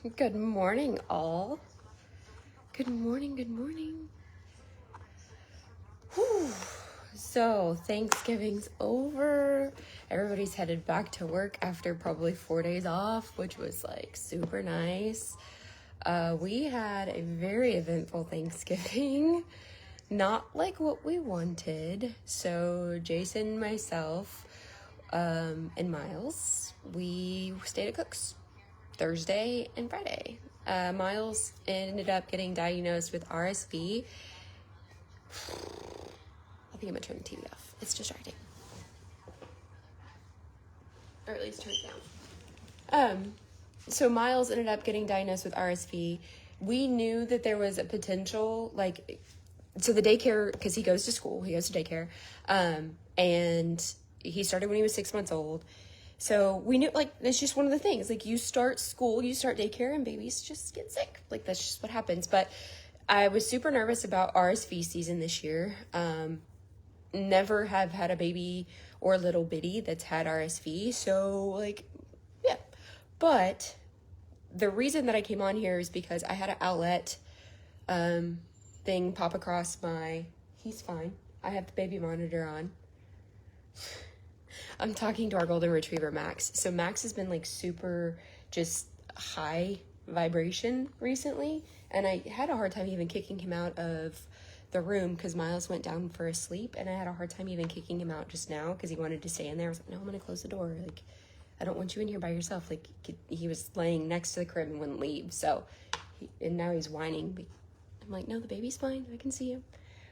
Good morning, all. Good morning, good morning. Whew. So, Thanksgiving's over. Everybody's headed back to work after probably 4 days off, which was like super nice. We had a very eventful Thanksgiving. Not like what we wanted. So, Jason, myself, and Miles, we stayed at Cook's Thursday and Friday. Miles ended up getting diagnosed with RSV. I think I'm gonna turn the TV off. It's distracting. Or at least turn it down. So Miles ended up getting diagnosed with RSV. We knew that there was a potential, so the daycare, because he goes to school, he goes to daycare, and he started when he was 6 months old. So we knew, it's just one of the things. You start school, you start daycare, and babies just get sick. That's just what happens. But I was super nervous about RSV season this year. Never have had a baby or little bitty that's had RSV. So, yeah. But the reason that I came on here is because I had an outlet thing pop across he's fine. I have the baby monitor on. I'm talking to our golden retriever, Max. So Max has been super just high vibration recently. And I had a hard time even kicking him out of the room because Miles went down for a sleep. And I had a hard time even kicking him out just now because he wanted to stay in there. I was like, no, I'm going to close the door. I don't want you in here by yourself. He was laying next to the crib and wouldn't leave. So, and now he's whining. I'm like, no, the baby's fine. I can see him.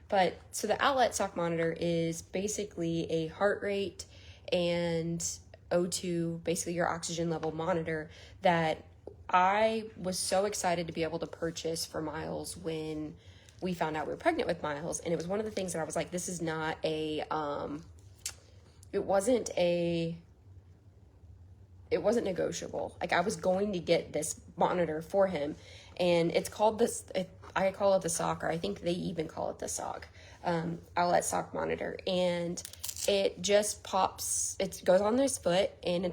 But so the outlet sock monitor is basically a heart rate and O2, basically your oxygen level monitor that I was so excited to be able to purchase for Miles when we found out we were pregnant with Miles. And it was one of the things that I was like, this is not it wasn't negotiable. I was going to get this monitor for him, and it's called I call it the sock, or I think they even call it the sock, outlet sock monitor. And it just pops, it goes on his foot, and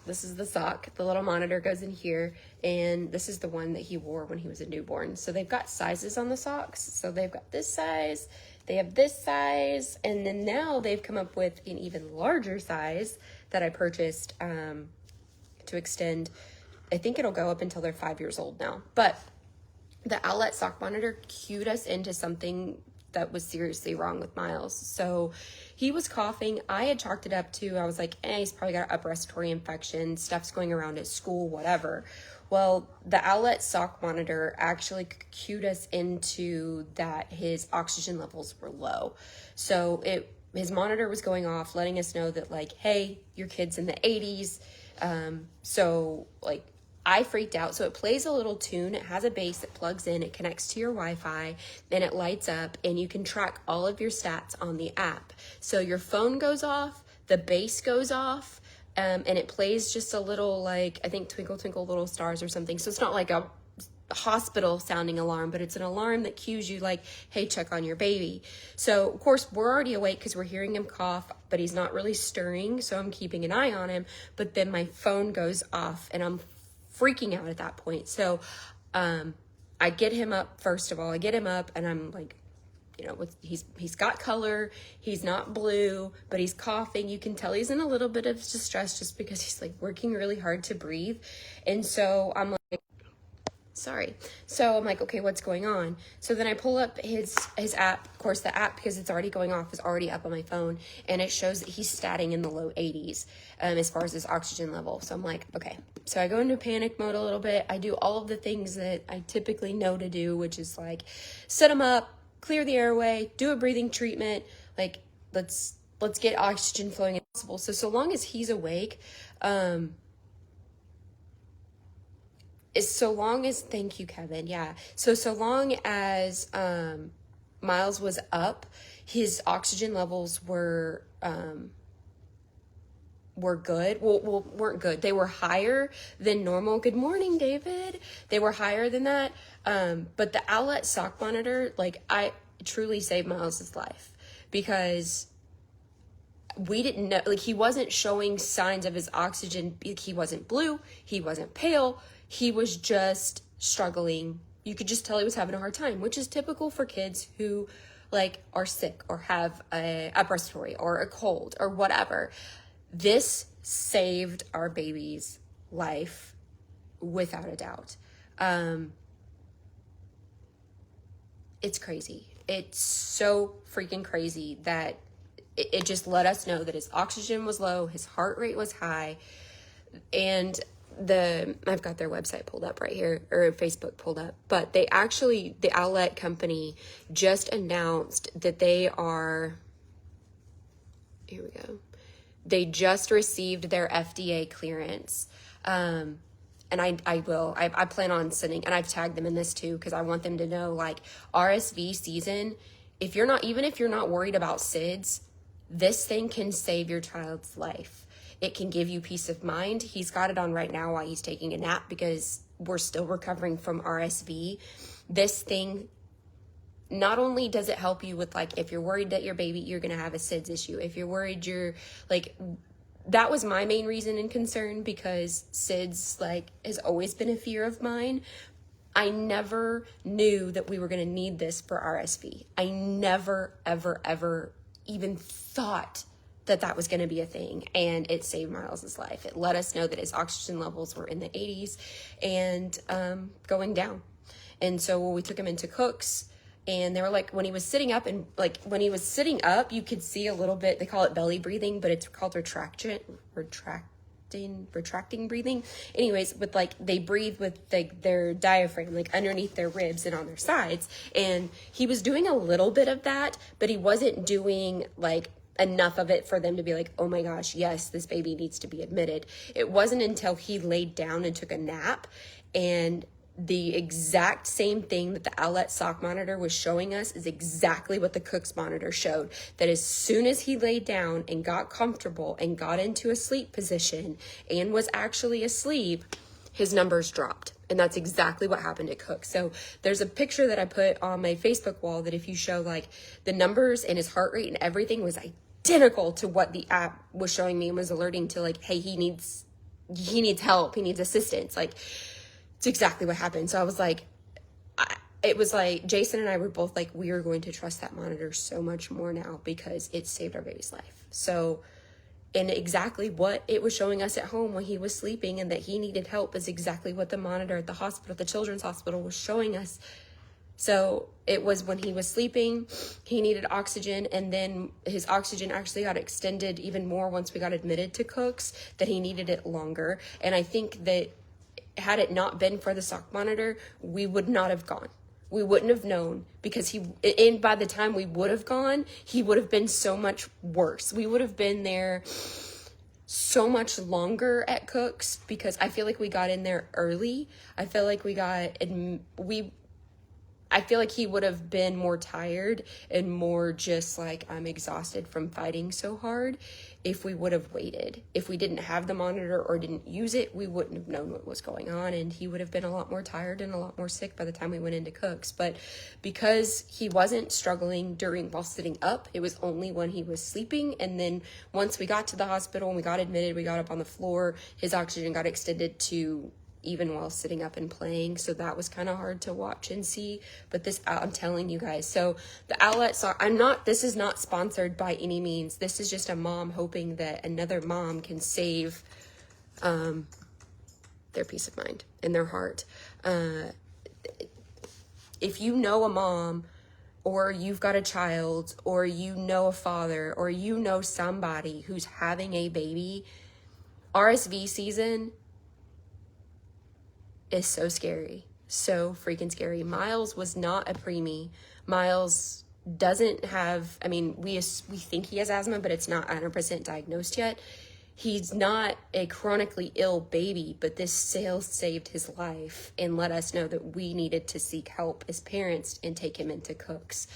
this is the sock. The little monitor goes in here, and this is the one that he wore when he was a newborn. So they've got sizes on the socks. So they've got this size, they have this size, and then now they've come up with an even larger size that I purchased to extend. I think it'll go up until they're 5 years old now. But the outlet sock monitor cued us into something that was seriously wrong with Miles. So he was coughing. I had chalked it up to, I was like, he's probably got an upper respiratory infection, stuff's going around at school, whatever. Well, the outlet sock monitor actually cued us into that his oxygen levels were low. So his monitor was going off, letting us know that hey, your kid's in the 80s. So I freaked out. So it plays a little tune. It has a base that plugs in. It connects to your Wi-Fi. Then it lights up, and you can track all of your stats on the app. So your phone goes off, the base goes off, and it plays just a little, I think Twinkle Twinkle Little Stars or something. So it's not like a hospital sounding alarm, but it's an alarm that cues you hey, check on your baby. So of course we're already awake because we're hearing him cough, but he's not really stirring. So I'm keeping an eye on him, but then my phone goes off and I'm freaking out at that point. So I get him up. First of all, I get him up, and I'm he's got color, he's not blue, but he's coughing. You can tell he's in a little bit of distress just because he's working really hard to breathe. And so I'm okay, what's going on? So then I pull up his app. Of course, the app, because it's already going off, is already up on my phone, and it shows that he's statting in the low 80s as far as his oxygen level. So I'm like, okay. So I go into panic mode a little bit. I do all of the things that I typically know to do, which is set him up, clear the airway, do a breathing treatment. Let's get oxygen flowing as possible. So long as he's awake, thank you, Kevin. Yeah. So long as Miles was up, his oxygen levels were good. Well, weren't good. They were higher than normal. Good morning, David. They were higher than that. But the outlet sock monitor, I truly saved Miles' life, because we didn't know, like, he wasn't showing signs of his oxygen. He wasn't blue. He wasn't pale. He was just struggling. You could just tell he was having a hard time, which is typical for kids who, like, are sick or have a respiratory or a cold or whatever. This saved our baby's life without a doubt. It's crazy. It's so freaking crazy that it just let us know that his oxygen was low, his heart rate was high, and I've got their website pulled up right here, or Facebook pulled up, but the Owlet company just announced that they just received their FDA clearance. And I plan on sending, and I've tagged them in this too, because I want them to know, like, RSV season, even if you're not worried about SIDS, this thing can save your child's life. It can give you peace of mind. He's got it on right now while he's taking a nap because we're still recovering from RSV. This thing, not only does it help you with, like, if you're worried that you're going to have a SIDS issue, if you're worried that was my main reason and concern, because SIDS, like, has always been a fear of mine. I never knew that we were going to need this for RSV. I never, ever, ever even thought that was going to be a thing, and it saved Miles's life. It let us know that his oxygen levels were in the 80s and going down. And so we took him into Cook's, and they were like, when he was sitting up, you could see a little bit, they call it belly breathing, but it's called retracting breathing. Anyways, with, like, they breathe with, like, their diaphragm, like, underneath their ribs and on their sides. And he was doing a little bit of that, but he wasn't doing, like, enough of it for them to be like, oh my gosh, yes, this baby needs to be admitted. It wasn't until he laid down and took a nap, and the exact same thing that the Owlet sock monitor was showing us is exactly what the Cook's monitor showed. That as soon as he laid down and got comfortable and got into a sleep position and was actually asleep, his numbers dropped. And that's exactly what happened at Cook. So there's a picture that I put on my Facebook wall that if you show, like, the numbers and his heart rate and everything was identical to what the app was showing me and was alerting to, like, hey, he needs help, he needs assistance. Like, it's exactly what happened. So I was like, it was like Jason and I were both like, we are going to trust that monitor so much more now because it saved our baby's life. So, and exactly what it was showing us at home when he was sleeping and that he needed help is exactly what the monitor at the hospital, the children's hospital, was showing us. So it was when he was sleeping, he needed oxygen, and then his oxygen actually got extended even more once we got admitted to Cook's, that he needed it longer. And I think that had it not been for the sock monitor, we would not have gone. We wouldn't have known, because and by the time we would have gone, he would have been so much worse. We would have been there so much longer at Cook's, because I feel like we got in there early. I feel like I feel like he would have been more tired and more just like, I'm exhausted from fighting so hard, if we would have waited. If we didn't have the monitor or didn't use it, we wouldn't have known what was going on, and he would have been a lot more tired and a lot more sick by the time we went into Cook's. But because he wasn't struggling while sitting up, it was only when he was sleeping. And then once we got to the hospital and we got admitted, we got up on the floor, his oxygen got extended to even while sitting up and playing. So that was kind of hard to watch and see. But I'm telling you guys, so the Owlet sock, this is not sponsored by any means. This is just a mom hoping that another mom can save their peace of mind and their heart. If you know a mom, or you've got a child, or you know a father, or you know somebody who's having a baby, RSV season is so scary. So freaking scary. Miles was not a preemie. Miles doesn't have, we think he has asthma, but it's not 100% diagnosed yet. He's not a chronically ill baby, but this sale saved his life and let us know that we needed to seek help as parents and take him into Cook's.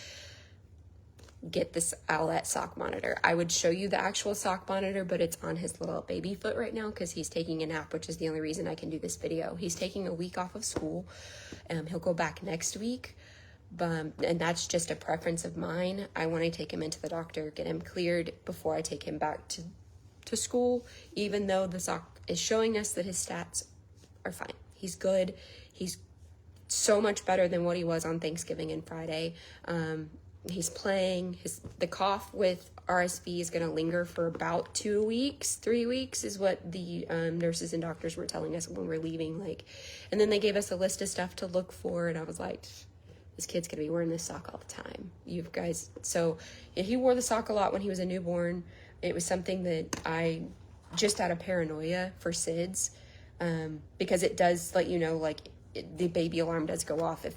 Get this Owlet sock monitor. I would show you the actual sock monitor, but it's on his little baby foot right now because he's taking a nap, which is the only reason I can do this video. He's taking a week off of school. He'll go back next week, And that's just a preference of mine. I want to take him into the doctor, get him cleared before I take him back to school, even though the sock is showing us that his stats are fine. He's good. He's so much better than what he was on Thanksgiving and Friday. He's playing. The cough with RSV is going to linger for about 2 weeks, 3 weeks is what the nurses and doctors were telling us when we're leaving. And then they gave us a list of stuff to look for, and I was like, this kid's going to be wearing this sock all the time. You guys, so he wore the sock a lot when he was a newborn. It was something that I just out of paranoia for SIDS, because it does let you know, the baby alarm does go off if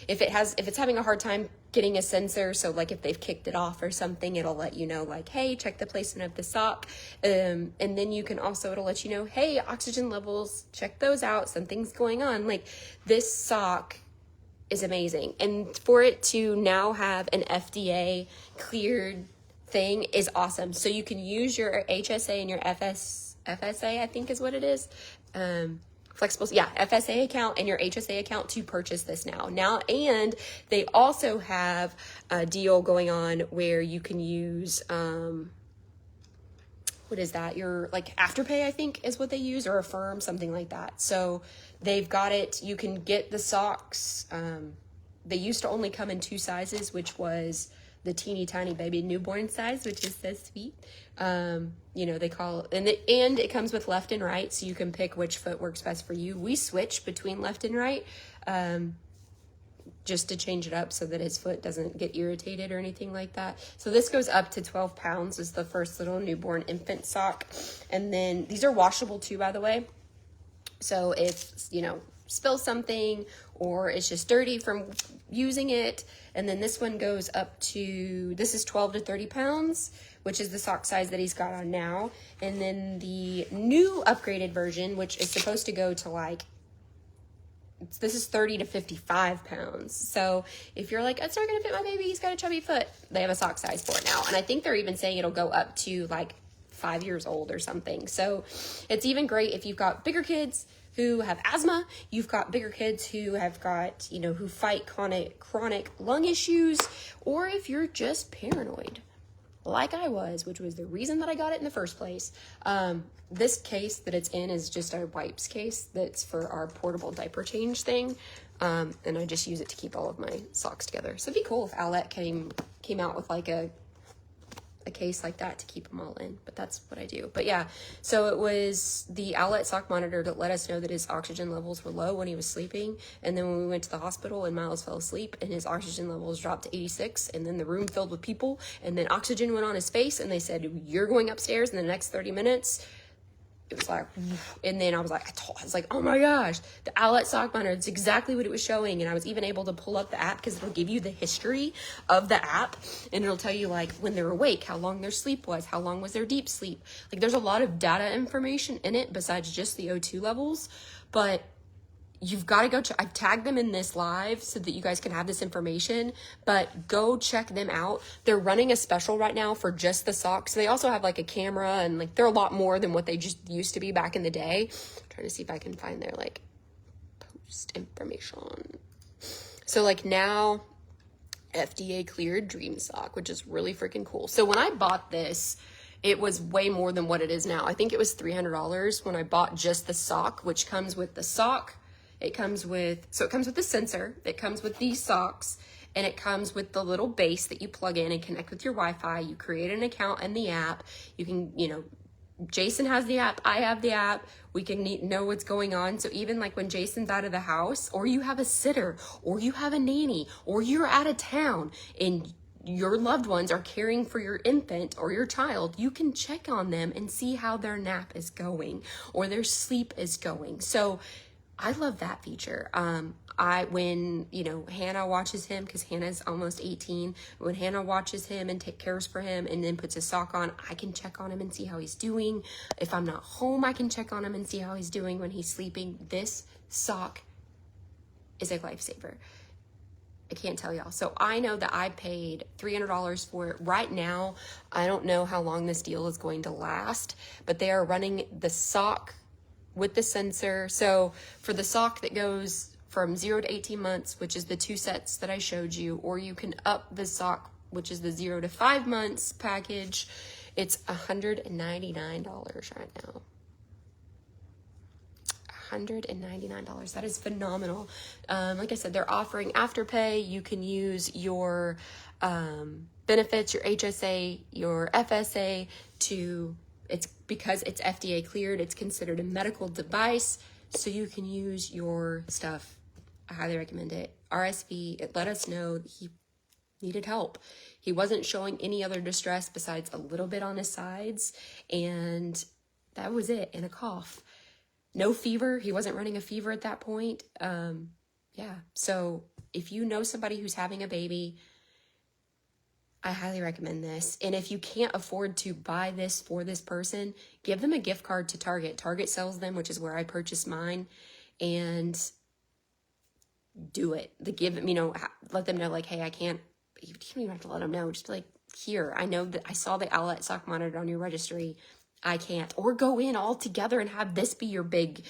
it's having a hard time getting a sensor. So if they've kicked it off or something, it'll let you know, hey, check the placement of the sock. And then you can also, it'll let you know, hey, oxygen levels, check those out. Something's going on. This sock is amazing. And for it to now have an FDA cleared thing is awesome. So you can use your HSA and your FSA, I think is what it is. Flexible, FSA account and your HSA account to purchase this now. And they also have a deal going on where you can use, what is that? Your Afterpay, I think is what they use, or Affirm, something like that. So they've got it. You can get the socks. They used to only come in 2 sizes, which was the teeny tiny baby newborn size, which is so sweet. They call and it comes with left and right, so you can pick which foot works best for you. We switch between left and right, just to change it up so that his foot doesn't get irritated or anything like that. So this goes up to 12 pounds is the first little newborn infant sock. And then these are washable too, by the way. So if, spill something or it's just dirty from using it. And then this one goes up to, this is 12 to 30 pounds, which is the sock size that he's got on now. And then the new upgraded version, which is supposed to go to this is 30 to 55 pounds. So if you're it's not going to fit my baby, he's got a chubby foot, they have a sock size for it now. And I think they're even saying it'll go up to 5 years old or something. So it's even great if you've got bigger kids who have asthma, you've got bigger kids who have got, who fight chronic lung issues, or if you're just paranoid, like I was, which was the reason that I got it in the first place. This case that it's in is just a wipes case that's for our portable diaper change thing. And I just use it to keep all of my socks together. So it'd be cool if Owlette came out with a case like that to keep them all in, but that's what I do. But yeah, so it was the Owlette sock monitor that let us know that his oxygen levels were low when he was sleeping. And then when we went to the hospital and Miles fell asleep and his oxygen levels dropped to 86, and then the room filled with people, and then oxygen went on his face, and they said, you're going upstairs in the next 30 minutes. It was and then I was oh my gosh, the Owlette sock monitor, it's exactly what it was showing. And I was even able to pull up the app because it'll give you the history of the app, and it'll tell you when they're awake, how long their sleep was, how long was their deep sleep. There's a lot of data information in it besides just the O2 levels, but you've got to go I've tagged them in this live so that you guys can have this information, but go check them out. They're running a special right now for just the socks. They also have a camera, and they're a lot more than what they just used to be back in the day. I'm trying to see if I can find their post information. So now FDA cleared Dream Sock, which is really freaking cool. So when I bought this, it was way more than what it is now. I think it was $300 when I bought just the sock, which comes with the sock. It comes with the sensor, it comes with these socks, and it comes with the little base that you plug in and connect with your Wi-Fi. You create an account in the app. You can, Jason has the app, I have the app. We can know what's going on. So even when Jason's out of the house, or you have a sitter, or you have a nanny, or you're out of town and your loved ones are caring for your infant or your child, you can check on them and see how their nap is going or their sleep is going. So I love that feature. When Hannah watches him, because Hannah's almost 18, when Hannah watches him and cares for him and then puts his sock on, I can check on him and see how he's doing. If I'm not home, I can check on him and see how he's doing when he's sleeping. This sock is a lifesaver. I can't tell y'all. So I know that I paid $300 for it. Right now, I don't know how long this deal is going to last, but they are running the sock with the sensor. So for the sock that goes from 0 to 18 months, which is the 2 sets that I showed you, or you can up the sock, which is the 0 to 5 months package. It's $199 right now. $199. That is phenomenal. Like I said, they're offering Afterpay. You can use your benefits, your HSA, your FSA it's because it's FDA cleared. It's considered a medical device, so you can use your stuff. I highly recommend it. RSV, it let us know that he needed help. He wasn't showing any other distress besides a little bit on his sides, and that was it, and a cough. No fever. He wasn't running a fever at that point. Yeah. So if you know somebody who's having a baby, I highly recommend this. And if you can't afford to buy this for this person, give them a gift card to Target. Target sells them, which is where I purchased mine, and do it. Let them know, like, hey, I can't, you don't even have to let them know. Just be like, here, I know that I saw the Owlet sock monitor on your registry. I can't. Or go in all together and have this be your big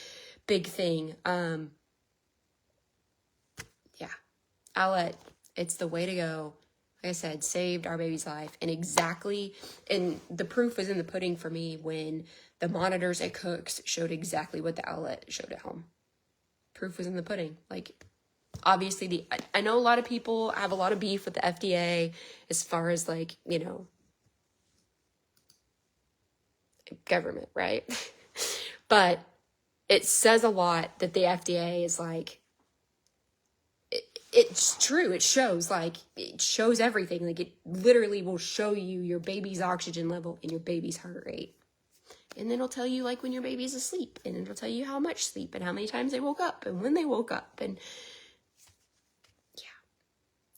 thing. Yeah. Owlet, it's the way to go. Like I said, saved our baby's life. And the proof was in the pudding for me when the monitors at Cook's showed exactly what the Owlet showed at home. Proof was in the pudding. Like, obviously, I know a lot of people have a lot of beef with the FDA as far as, like, government, right? But it says a lot that the FDA is like, it's true. It shows everything. Like, it literally will show you your baby's oxygen level and your baby's heart rate. And then it'll tell you, like, when your baby's asleep, and it'll tell you how much sleep and how many times they woke up and when they woke up. And yeah,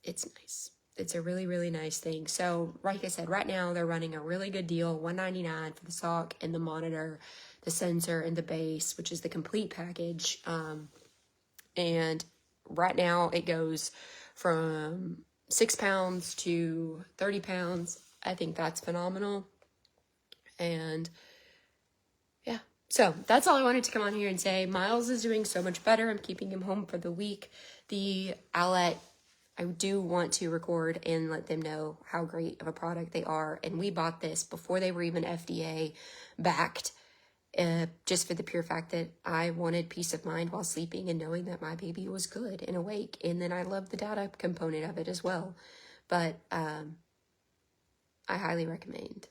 it's nice. It's a really, really nice thing. So, like I said, right now they're running a really good deal, $199 for the sock and the monitor, the sensor, and the base, which is the complete package. And right now it goes from 6 pounds to 30 pounds. I think that's phenomenal. And yeah, so that's all I wanted to come on here and say. Miles is doing so much better. I'm keeping him home for the week. The Owlet, I do want to record and let them know how great of a product they are. And we bought this before they were even FDA backed, just for the pure fact that I wanted peace of mind while sleeping and knowing that my baby was good and awake. And then I love the data component of it as well. But I highly recommend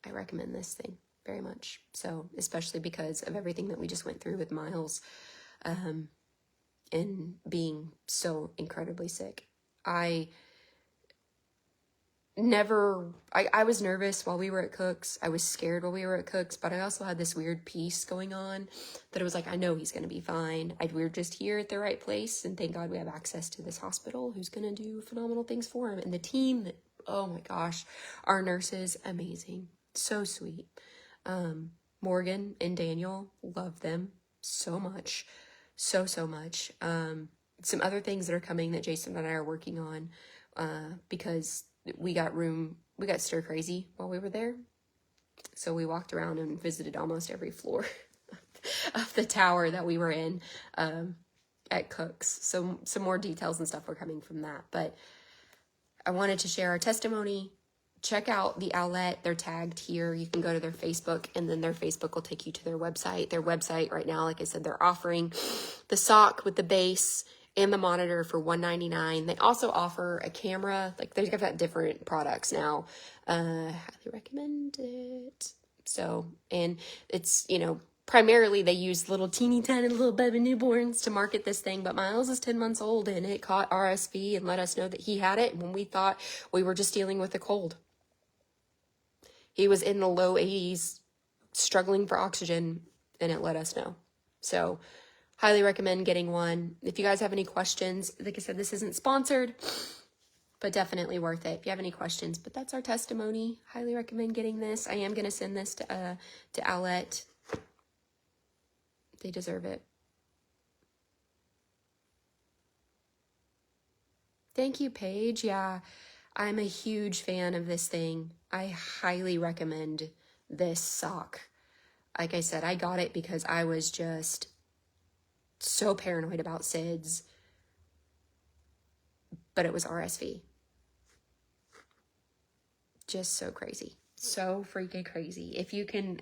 this thing very much. So, especially because of everything that we just went through with Miles. And being so incredibly sick. I was nervous while we were at Cook's. I was scared while we were at Cook's, but I also had this weird peace going on that it was like, I know he's going to be fine. We're just here at the right place, and thank God we have access to this hospital who's going to do phenomenal things for him. And the team, oh my gosh, our nurses, amazing. So sweet. Morgan and Daniel, love them so much. So much. Some other things that are coming that Jason and I are working on, because we got stir crazy while we were there. So we walked around and visited almost every floor of the tower that we were in, at Cook's. So some more details and stuff were coming from that. But I wanted to share our testimony. Check out the Owlet. They're tagged here. You can go to their Facebook, and then their Facebook will take you to their website. Their website right now, like I said, they're offering the sock with the base and the monitor for $199. They also offer a camera. Like, they've got different products now. Highly recommend it. So, and it's, primarily they use little teeny tiny little baby newborns to market this thing, but Miles is 10 months old and it caught RSV and let us know that he had it when we thought we were just dealing with a cold. He was in the low 80s, struggling for oxygen, and it let us know. So, highly recommend getting one. If you guys have any questions, like I said, this isn't sponsored, but definitely worth it if you have any questions. But that's our testimony. Highly recommend getting this. I am going to send this to Owlet. They deserve it. Thank you, Paige. Yeah, I'm a huge fan of this thing. I highly recommend this sock. Like I said, I got it because I was just so paranoid about SIDS, but it was RSV. Just so crazy. So freaking crazy. If you can,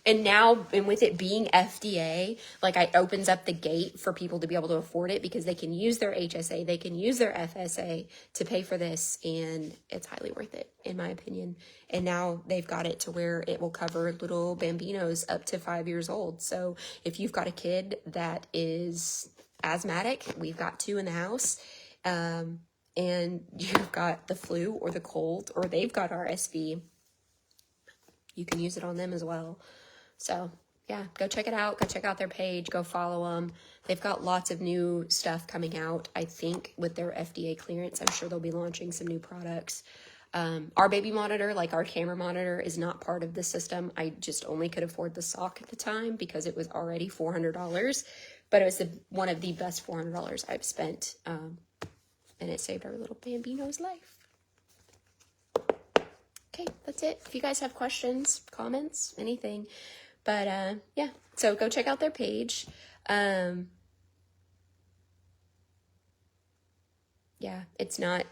and now, and with it being FDA, like, it opens up the gate for people to be able to afford it, because they can use their HSA, they can use their FSA to pay for this, and it's highly worth it, in my opinion. And now they've got it to where it will cover little bambinos up to 5 years old. So if you've got a kid that is asthmatic, we've got 2 in the house, and you've got the flu or the cold, or they've got RSV, you can use it on them as well. So yeah, go check it out. Go check out their page. Go follow them. They've got lots of new stuff coming out. I think with their FDA clearance, I'm sure they'll be launching some new products. Our baby monitor, like our camera monitor, is not part of the system. I just only could afford the sock at the time because it was already $400, but it was one of the best $400 I've spent. And it saved our little bambino's life. Okay, that's it. If you guys have questions, comments, anything. But yeah, so go check out their page. Yeah, it's not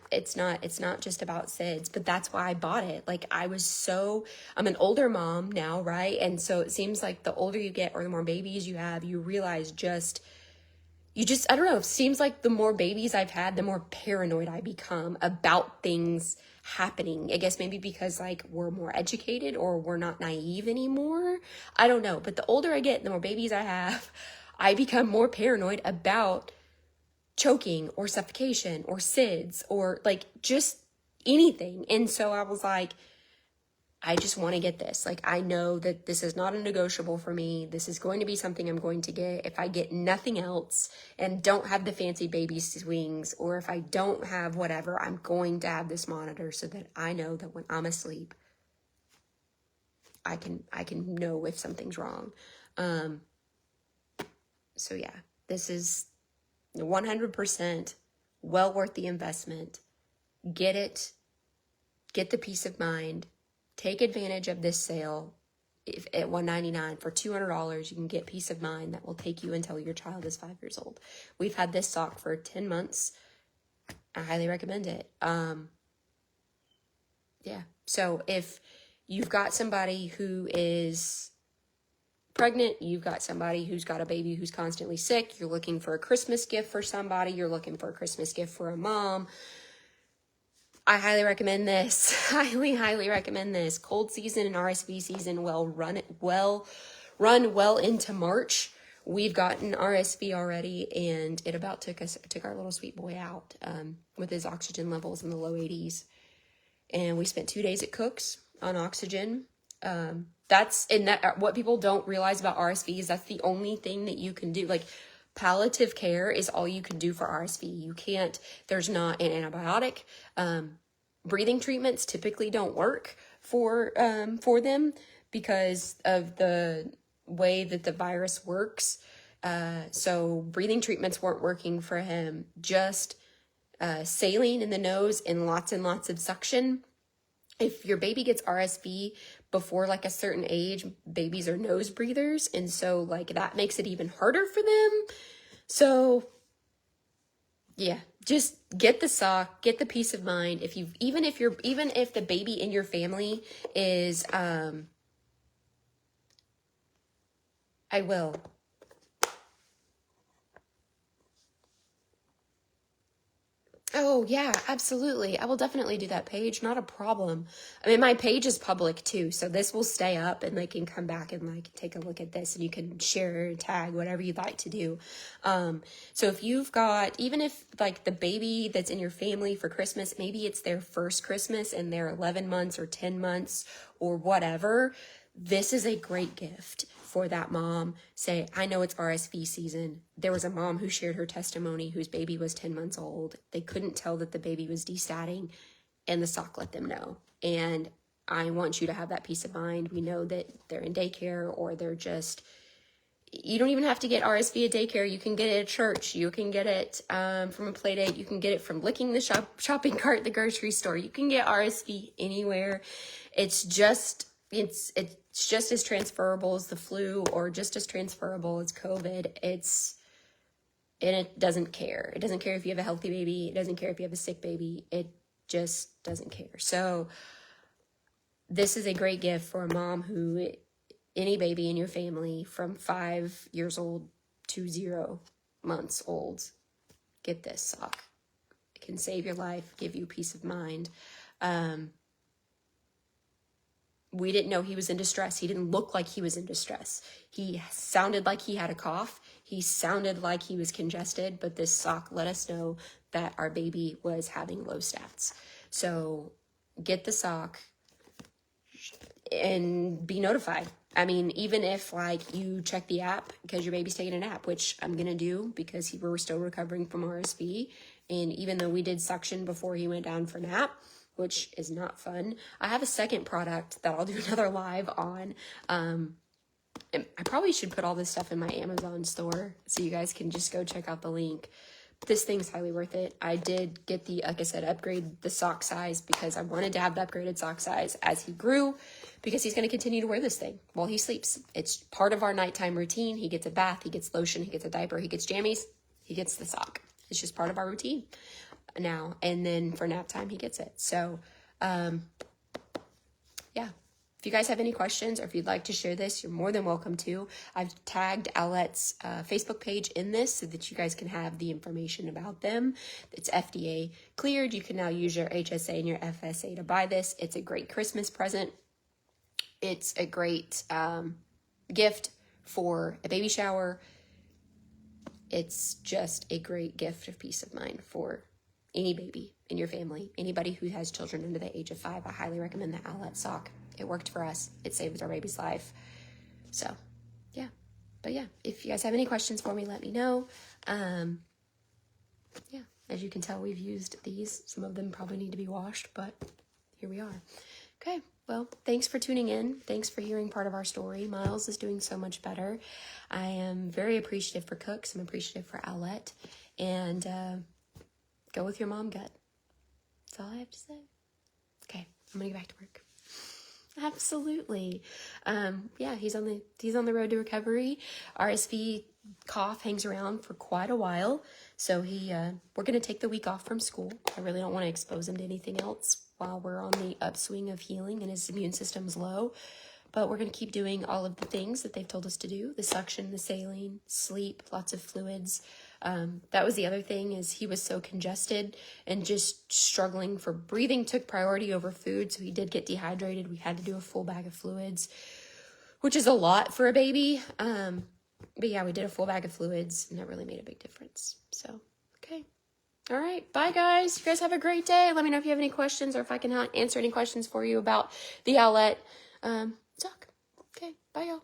just about SIDS, but that's why I bought it. Like, I'm an older mom now, right? And so it seems like the older you get, or the more babies you have, you realize I don't know, it seems like the more babies I've had, the more paranoid I become about things happening. I guess maybe because, like, we're more educated, or we're not naive anymore. I don't know. But the older I get, the more babies I have, I become more paranoid about choking or suffocation or SIDS or, like, just anything. And so I was like, I just want to get this. Like, I know that this is not a negotiable for me. This is going to be something I'm going to get. If I get nothing else and don't have the fancy baby swings, or if I don't have whatever, I'm going to have this monitor so that I know that when I'm asleep, I can know if something's wrong. So yeah, this is 100% well worth the investment. Get it. Get the peace of mind. Take advantage of this sale. If at $199 for $200, you can get peace of mind that will take you until your child is 5 years old. We've had this sock for 10 months. I highly recommend it. Yeah. So if you've got somebody who is pregnant, you've got somebody who's got a baby who's constantly sick, you're looking for a Christmas gift for somebody, you're looking for a Christmas gift for a mom, I highly recommend this. Highly recommend this. Cold season and RSV season run well into March. We've gotten RSV already, and it about took our little sweet boy out with his oxygen levels in the low 80s. And we spent 2 days at Cook's on oxygen. What people don't realize about RSV is that's the only thing that you can do. Like, palliative care is all you can do for RSV. There's not an antibiotic. Breathing treatments typically don't work for them because of the way that the virus works. So breathing treatments weren't working for him. Just saline in the nose and lots of suction. If your baby gets RSV before like a certain age, babies are nose breathers. And so like that makes it even harder for them. So yeah, just get the sock, get the peace of mind. Even if the baby in your family is, I will. Oh, yeah, absolutely. I will definitely do that page. Not a problem. I mean, my page is public too, so this will stay up and they can come back and like take a look at this and you can share, tag, whatever you'd like to do. So if you've got, even if like the baby that's in your family for Christmas, maybe it's their first Christmas and they're 11 months or 10 months or whatever, this is a great gift for that mom. Say, I know it's RSV season. There was a mom who shared her testimony whose baby was 10 months old. They couldn't tell that the baby was destatting, and the sock let them know. And I want you to have that peace of mind. We know that they're in daycare or they're just, you don't even have to get RSV at daycare. You can get it at church. You can get it from a play date. You can get it from licking the shopping cart at the grocery store. You can get RSV anywhere. It's just as transferable as the flu or just as transferable as COVID. It's And it doesn't care. It doesn't care if you have a healthy baby. It doesn't care if you have a sick baby. It just doesn't care. So this is a great gift for a mom who, any baby in your family from 5 years old to 0 months old, get this sock. It can save your life, give you peace of mind. We didn't know he was in distress. He didn't look like he was in distress. He sounded like he had a cough. He sounded like he was congested, but this sock let us know that our baby was having low stats. So get the sock and be notified. I mean, even if like you check the app because your baby's taking a nap, which I'm going to do because we were still recovering from RSV. And even though we did suction before he went down for nap, which is not fun, I have a second product that I'll do another live on. And I probably should put all this stuff in my Amazon store so you guys can just go check out the link. This thing's highly worth it. I did get the, like I said, upgrade the sock size because I wanted to have the upgraded sock size as he grew, because he's going to continue to wear this thing while he sleeps. It's part of our nighttime routine. He gets a bath, he gets lotion, he gets a diaper, he gets jammies, he gets the sock. It's just part of our routine now. And then for nap time, he gets it. So, yeah. If you guys have any questions or if you'd like to share this, you're more than welcome to. I've tagged Owlette's Facebook page in this so that you guys can have the information about them. It's FDA cleared. You can now use your HSA and your FSA to buy this. It's a great Christmas present. It's a great gift for a baby shower. It's just a great gift of peace of mind for any baby in your family. Anybody who has children under the age of 5, I highly recommend the Owlette sock. It worked for us. It saved our baby's life. So, yeah. But yeah, if you guys have any questions for me, let me know. Yeah, as you can tell, we've used these. Some of them probably need to be washed, but here we are. Okay, well, thanks for tuning in. Thanks for hearing part of our story. Miles is doing so much better. I am very appreciative for Cooks. I'm appreciative for Owlette. And go with your mom gut. That's all I have to say. Okay, I'm going to get back to work. Absolutely. Yeah, he's on the road to recovery. RSV cough hangs around for quite a while. So we're going to take the week off from school. I really don't want to expose him to anything else while we're on the upswing of healing and his immune system's low. But we're going to keep doing all of the things that they've told us to do. The suction, the saline, sleep, lots of fluids. That was the other thing, is he was so congested and just struggling for breathing took priority over food. So he did get dehydrated. We had to do a full bag of fluids, which is a lot for a baby. But yeah, we did a full bag of fluids and that really made a big difference. So, okay. All right. Bye guys. You guys have a great day. Let me know if you have any questions or if I can answer any questions for you about the Owlette sock. Okay. Bye y'all.